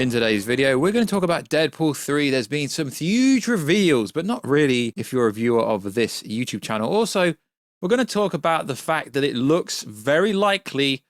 In today's video, we're going to talk about Deadpool 3. There's been some huge reveals, but not really if you're a viewer of this YouTube channel. Also, we're going to talk about the fact that it looks very likely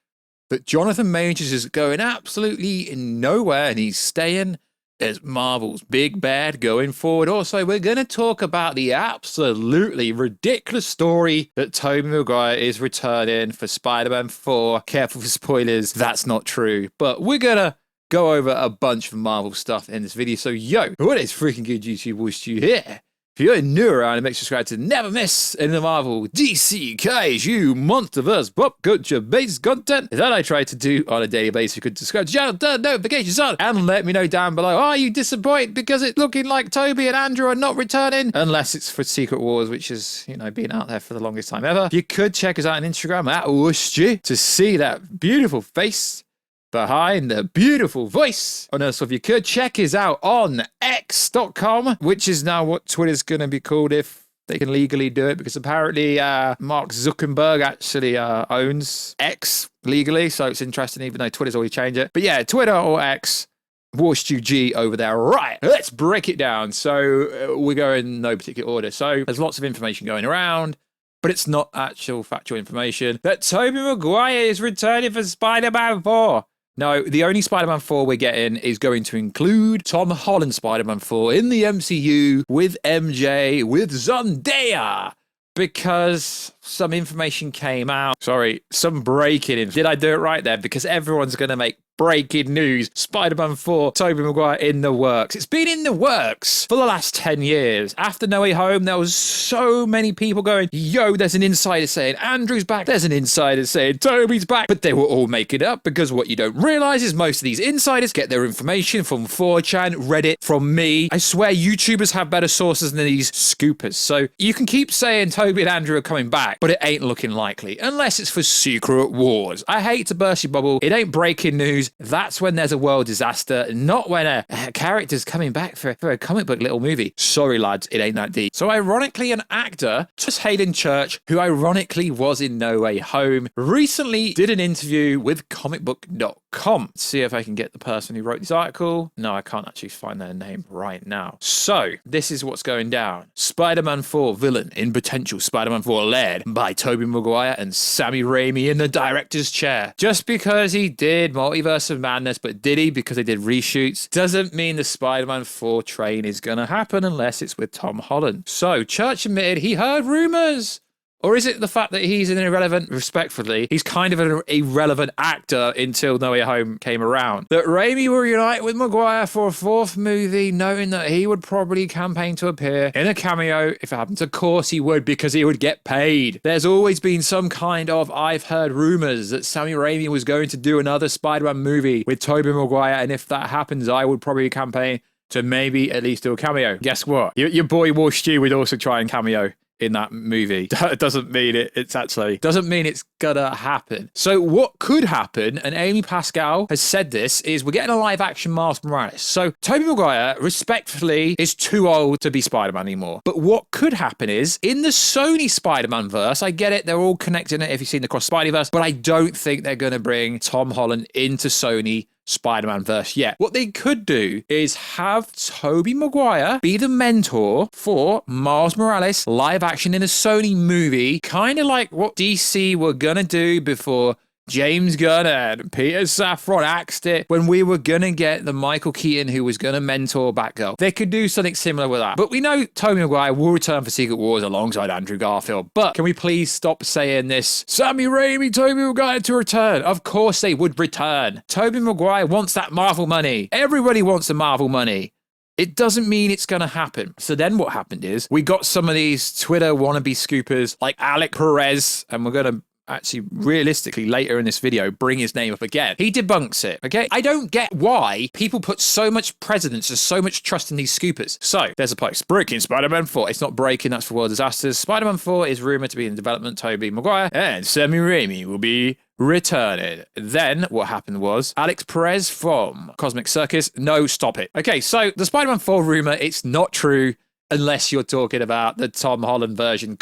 that Jonathan Majors is going absolutely nowhere and he's staying as Marvel's big bad going forward. Also, we're going to talk about the absolutely ridiculous story that Toby Maguire is returning for Spider-Man 4. Careful for spoilers, that's not true. But we're going to go over a bunch of Marvel stuff in this video. So, yo, what is freaking good, YouTube? Warstu here. If you're new around, and make sure to subscribe to never miss any of the Marvel, DC, Kaiju, Monsterverse, pop culture based content that I try to do on a daily basis. You could subscribe to the channel, turn notifications on, and let me know down below. Are you disappointed because it's looking like Toby and Andrew are not returning? Unless it's for Secret Wars, which has, been out there for the longest time ever. You could check us out on Instagram at Warstu to see that beautiful face behind the beautiful voice. Oh no, so if you could check us out on x.com, which is now what Twitter's going to be called if they can legally do it, because apparently Mark Zuckerberg actually owns X legally, so it's interesting even though Twitter's already changed it. But yeah, Twitter or X, Warstu G over there. Right, let's break it down. So we go in no particular order. So there's lots of information going around, but it's not actual factual information that Toby Maguire is returning for Spider-Man 4. No, the only Spider-Man 4 we're getting is going to include Tom Holland Spider-Man 4 in the MCU with MJ, with Zendaya, because some information came out. Sorry, some breaking. Did I do it right there? Because everyone's going to make breaking news. Spider-Man 4, Tobey Maguire in the works. It's been in the works for the last 10 years. After No Way Home, there was so many people going, yo, there's an insider saying Andrew's back. There's an insider saying Toby's back. But they were all making it up, because what you don't realize is most of these insiders get their information from 4chan, Reddit, from me. I swear YouTubers have better sources than these scoopers. So you can keep saying Toby and Andrew are coming back, but it ain't looking likely unless it's for Secret Wars. I hate to burst your bubble. It ain't breaking news. That's when there's a world disaster, not when a character's coming back for a comic book little movie. Sorry, lads, it ain't that deep. So ironically, an actor, just Hayden Church, who ironically was in No Way Home, recently did an interview with comicbook.com. Let's see if I can get the person who wrote this article. No, I can't actually find their name right now. So this is what's going down. Spider-Man 4 villain in potential Spider-Man 4 led by Toby Maguire and Sami Raimi in the director's chair. Just because he did Multiverse of Madness, but did he because they did reshoots, doesn't mean the Spider-Man 4 train is going to happen unless it's with Tom Holland. So Church admitted he heard rumors. Or is it the fact that he's an irrelevant, respectfully, he's kind of an irrelevant actor until No Way Home came around, that Raimi will reunite with Maguire for a fourth movie, noting that he would probably campaign to appear in a cameo if it happens? Of course he would, because he would get paid. There's always been some kind of, I've heard rumors that Sami Raimi was going to do another Spider-Man movie with Tobey Maguire, and if that happens, I would probably campaign to maybe at least do a cameo. Guess what? Your boy Warstu would also try and cameo in that movie. Doesn't mean doesn't mean it's gonna happen. So what could happen, and Amy Pascal has said this, is we're getting a live action Miles Morales. So Tobey Maguire, respectfully, is too old to be Spider-Man anymore. But what could happen is, in the Sony Spider-Man verse, I get it, they're all connected if you've seen the Cross Spideyverse, but I don't think they're gonna bring Tom Holland into Sony Spider-Man verse yet. What they could do is have Tobey Maguire be the mentor for Miles Morales live action in a Sony movie, kind of like what DC were gonna do before James Gunn and Peter Safran axed it, when we were gonna get the Michael Keaton who was gonna mentor Batgirl. They could do something similar with that. But we know Tobey Maguire will return for Secret Wars alongside Andrew Garfield. But can we please stop saying this? Sami Raimi, Tobey Maguire to return. Of course they would return. Tobey Maguire wants that Marvel money. Everybody wants the Marvel money. It doesn't mean it's going to happen. So then what happened is we got some of these Twitter wannabe scoopers like Alec Perez, and we're going to actually realistically later in this video bring his name up again. He debunks it. Okay, I don't get why people put so much precedence and so much trust in these scoopers. So there's a post breaking Spider-Man 4. It's not breaking, that's for world disasters. Spider-Man 4 is rumored to be in development. Tobey Maguire and Sami Raimi will be returning. Then what happened was Alex Perez from Cosmic Circus. No, stop it. Okay, so the Spider-Man 4 rumor, it's not true unless you're talking about the Tom Holland version.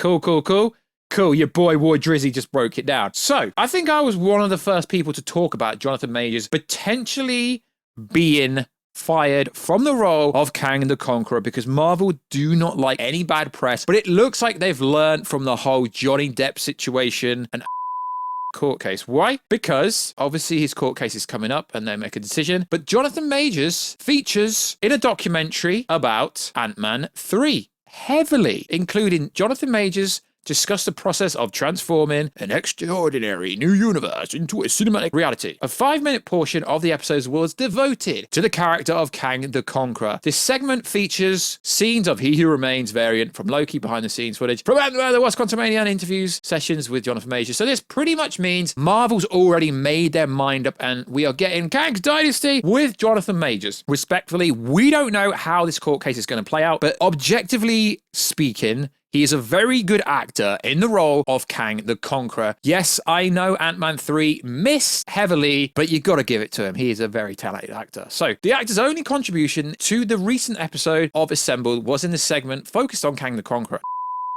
Cool, your boy War Drizzy just broke it down. So, I think I was one of the first people to talk about Jonathan Majors potentially being fired from the role of Kang the Conqueror because Marvel do not like any bad press, but it looks like they've learned from the whole Johnny Depp situation and court case. Why? Because obviously his court case is coming up and they make a decision, but Jonathan Majors features in a documentary about Ant-Man 3 heavily, including Jonathan Majors discuss the process of transforming an extraordinary new universe into a cinematic reality. A 5-minute portion of the episode was devoted to the character of Kang the Conqueror. This segment features scenes of He Who Remains variant from Loki, behind-the-scenes footage from Ant-Man the Wasp: Quantumania, and interviews, sessions with Jonathan Majors. So this pretty much means Marvel's already made their mind up and we are getting Kang's Dynasty with Jonathan Majors. Respectfully, we don't know how this court case is going to play out, but objectively speaking, he is a very good actor in the role of Kang the Conqueror. Yes, I know Ant-Man 3 missed heavily, but you got to give it to him. He is a very talented actor. So the actor's only contribution to the recent episode of Assembled was in the segment focused on Kang the Conqueror.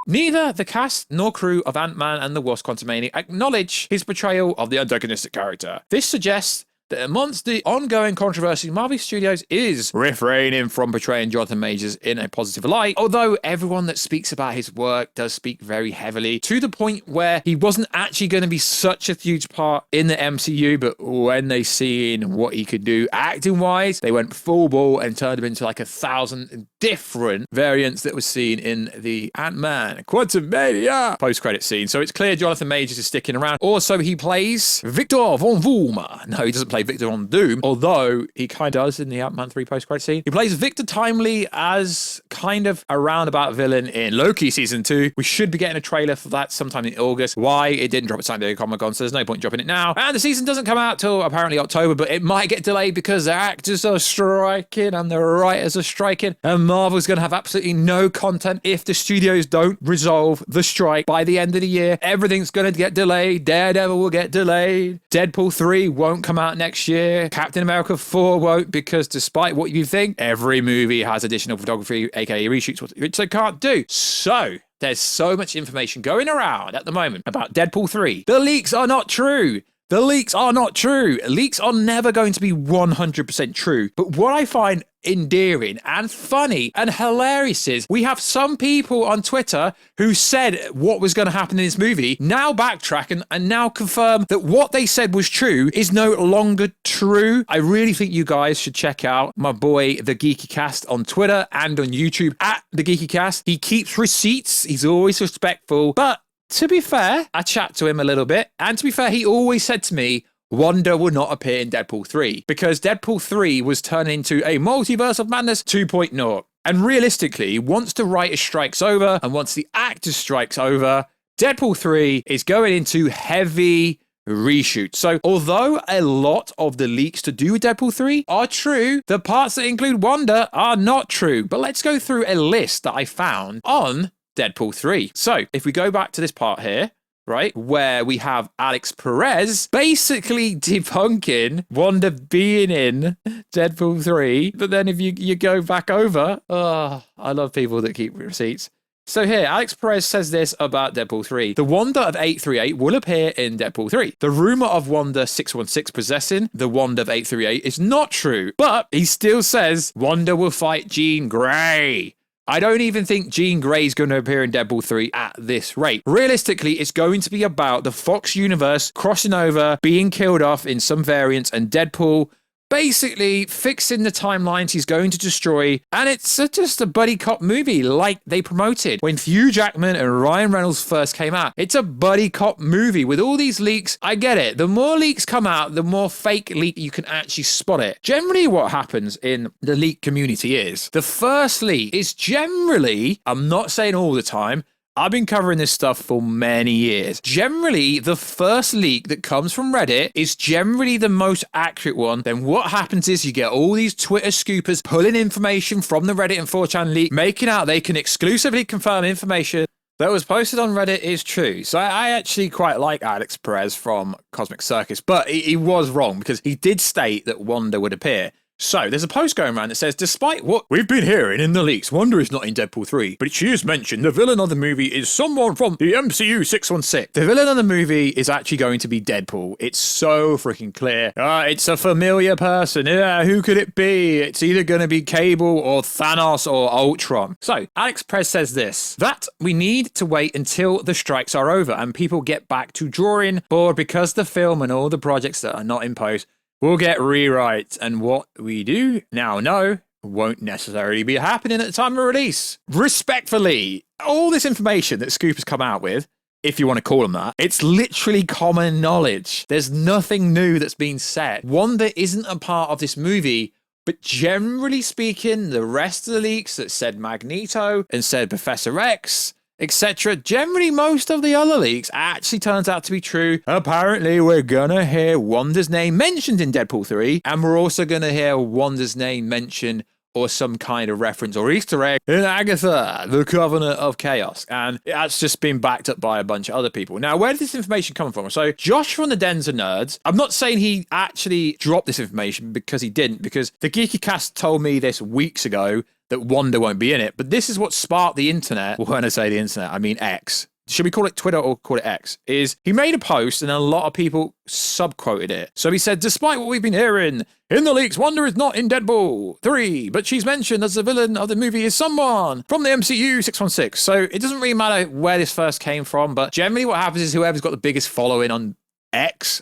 Neither the cast nor crew of Ant-Man and the Wasp: Quantumania acknowledge his portrayal of the antagonistic character. This suggests that amongst the ongoing controversy, Marvel Studios is refraining from portraying Jonathan Majors in a positive light, although everyone that speaks about his work does speak very heavily, to the point where he wasn't actually going to be such a huge part in the MCU, but when they seen what he could do acting-wise, they went full ball and turned him into like 1,000 different variants that was seen in the Ant-Man Quantumania post-credit scene. So it's clear Jonathan Majors is sticking around. Also, he plays Victor Von Doom. No, he doesn't play Victor Von Doom, although he kind of does in the Ant-Man 3 post-credit scene. He plays Victor Timely as kind of a roundabout villain in Loki Season 2. We should be getting a trailer for that sometime in August. Why? It didn't drop at San Diego Comic-Con, so there's no point dropping it now. And the season doesn't come out till apparently October, but it might get delayed because the actors are striking and the writers are striking, and Marvel's going to have absolutely no content if the studios don't resolve the strike by the end of the year. Everything's going to get delayed. Daredevil will get delayed. Deadpool 3 won't come out next year. Captain America 4 won't, because despite what you think, every movie has additional photography, aka reshoots, which they can't do. So there's so much information going around at the moment about Deadpool 3. The leaks are not true. The leaks are not true. Leaks are never going to be 100% true. But what I find endearing and funny and hilarious is we have some people on Twitter who said what was going to happen in this movie now backtrack and now confirm that what they said was true is no longer true. I really think you guys should check out my boy The Geeky Cast on Twitter and on YouTube at The Geeky Cast. He keeps receipts. He's always respectful. But to be fair, I chat to him a little bit. And to be fair, he always said to me, Wanda will not appear in Deadpool 3 because Deadpool 3 was turned into a Multiverse of Madness 2.0. And realistically, once the writer strikes over and once the actor strikes over, Deadpool 3 is going into heavy reshoot. So although a lot of the leaks to do with Deadpool 3 are true, the parts that include Wanda are not true. But let's go through a list that I found on Deadpool 3. So if we go back to this part here, right, where we have Alex Perez basically debunking Wanda being in Deadpool 3. But then if you go back over, I love people that keep receipts. So here, Alex Perez says this about Deadpool 3. The Wanda of 838 will appear in Deadpool 3. The rumor of Wanda 616 possessing the Wanda of 838 is not true, but he still says Wanda will fight Jean Grey. I don't even think Jean Grey's going to appear in Deadpool 3 at this rate. Realistically, it's going to be about the Fox universe crossing over, being killed off in some variants, and Deadpool basically fixing the timelines he's going to destroy. And it's just a buddy cop movie like they promoted when Hugh Jackman and Ryan Reynolds first came out. It's a buddy cop movie with all these leaks. I get it. The more leaks come out, the more fake leak you can actually spot it. Generally what happens in the leak community is the first leak is generally, I'm not saying all the time, I've been covering this stuff for many years. Generally, the first leak that comes from Reddit is generally the most accurate one. Then what happens is you get all these Twitter scoopers pulling information from the Reddit and 4chan leak, making out they can exclusively confirm information that was posted on Reddit is true. So I actually quite like Alex Perez from Cosmic Circus, but he was wrong because he did state that Wanda would appear. So there's a post going around that says, despite what we've been hearing in the leaks, Wanda is not in Deadpool 3, but she has mentioned the villain of the movie is someone from the MCU 616. The villain of the movie is actually going to be Deadpool. It's so freaking clear. It's a familiar person. Yeah, who could it be? It's either going to be Cable or Thanos or Ultron. So Alex Prez says this, that we need to wait until the strikes are over and people get back to drawing board because the film and all the projects that are not in post will get rewrites, and what we do now know won't necessarily be happening at the time of release. Respectfully, all this information that Scoop has come out with, if you want to call them that, it's literally common knowledge. There's nothing new that's been said. Wanda isn't a part of this movie, but generally speaking, the rest of the leaks that said Magneto and said Professor X, etc. Generally, most of the other leaks actually turns out to be true. Apparently, we're gonna hear Wanda's name mentioned in Deadpool 3, and we're also gonna hear Wanda's name mentioned or some kind of reference or Easter egg in Agatha, the Covenant of Chaos. And that's just been backed up by a bunch of other people. Now, where did this information come from? So Josh from the Dens of Nerds, I'm not saying he actually dropped this information because he didn't, because the Geeky Cast told me this weeks ago that Wanda won't be in it. But this is what sparked the internet. Well, when I say the internet, I mean X. Should we call it Twitter or call it X? Is he made a post and a lot of people subquoted it. So he said, despite what we've been hearing in the leaks, Wanda is not in Deadpool 3, but she's mentioned as the villain of the movie is someone from the MCU 616. So it doesn't really matter where this first came from, but generally what happens is whoever's got the biggest following on X.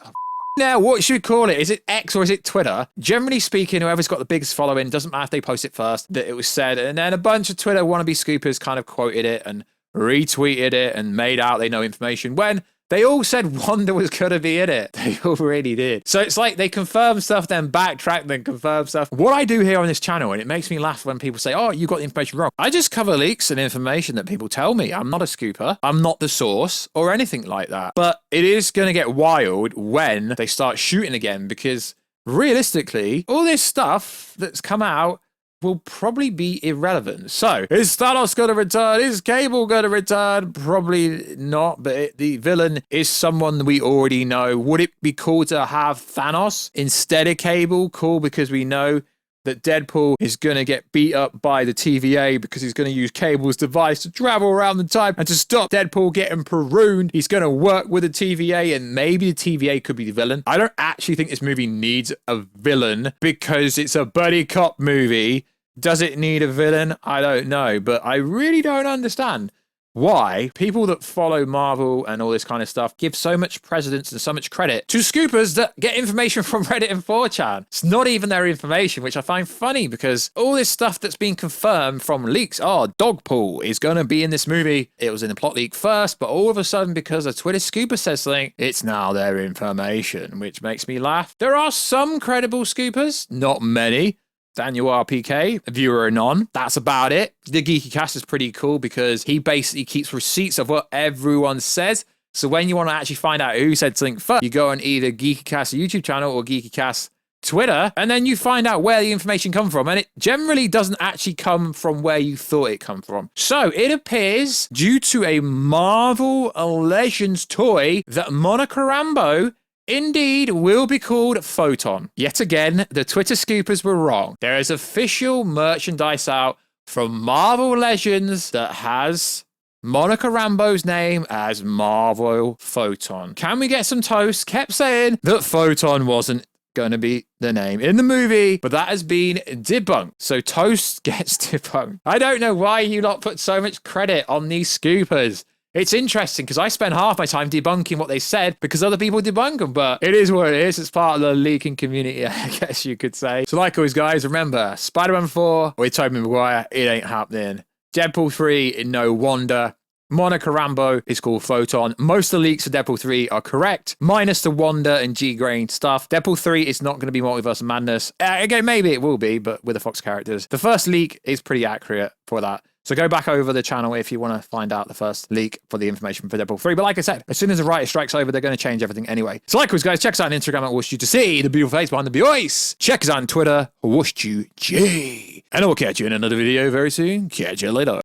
Now, what should we call it? Is it X or is it Twitter? Generally speaking, whoever's got the biggest following, doesn't matter if they post it first, that it was said. And then a bunch of Twitter wannabe scoopers kind of quoted it and retweeted it and made out they know information when they all said Wanda was going to be in it. They all really did. So it's like they confirm stuff, then backtrack, then confirm stuff. What I do here on this channel, and it makes me laugh when people say, oh, you got the information wrong. I just cover leaks and information that people tell me. I'm not a scooper. I'm not the source or anything like that. But it is going to get wild when they start shooting again, because realistically, all this stuff that's come out will probably be irrelevant. So, is Thanos going to return? Is Cable going to return? Probably not, but the villain is someone we already know. Would it be cool to have Thanos instead of Cable? Cool, because we know that Deadpool is going to get beat up by the TVA because he's going to use Cable's device to travel around the time, and to stop Deadpool getting pruned, he's going to work with the TVA, and maybe the TVA could be the villain. I don't actually think this movie needs a villain because it's a buddy cop movie. Does it need a villain? I don't know, but I really don't understand why people that follow Marvel and all this kind of stuff give so much precedence and so much credit to scoopers that get information from Reddit and 4chan. It's not even their information, which I find funny, because all this stuff that's been confirmed from leaks, Dogpool is going to be in this movie. It was in the plot leak first, but all of a sudden, because a Twitter scooper says something, it's now their information, which makes me laugh. There are some credible scoopers, not many. Daniel RPK, a viewer anon. That's about it. The Geeky Cast is pretty cool because he basically keeps receipts of what everyone says. So when you want to actually find out who said something first, you go on either Geeky Cast YouTube channel or Geeky Cast Twitter, and then you find out where the information comes from. And it generally doesn't actually come from where you thought it come from. So it appears, due to a Marvel Legends toy, that Monica Rambeau indeed will be called Photon. Yet again, the Twitter scoopers were wrong. There is official merchandise out from Marvel Legends that has Monica Rambeau's name as Marvel Photon. Can we get some toast? Kept saying that Photon wasn't going to be the name in the movie, but that has been debunked. So toast gets debunked. I don't know why you lot put so much credit on these scoopers. It's interesting because I spend half my time debunking what they said because other people debunk them, but it is what it is. It's part of the leaking community, I guess you could say. So like always, guys, remember, Spider-Man 4 with Toby Maguire, it ain't happening. Deadpool 3, no Wanda. Monica Rambeau is called Photon. Most of the leaks for Deadpool 3 are correct, minus the Wanda and G-Grain stuff. Deadpool 3 is not going to be Multiverse of Madness. Again, maybe it will be, but with the Fox characters. The first leak is pretty accurate for that. So go back over the channel if you want to find out the first leak for the information for Deadpool 3. But like I said, as soon as the writer strikes over, they're going to change everything anyway. So likewise, guys, check us out on Instagram at Warstu to see the beautiful face behind the voice. Check us out on Twitter, Warstu J. And I will catch you in another video very soon. Catch you later.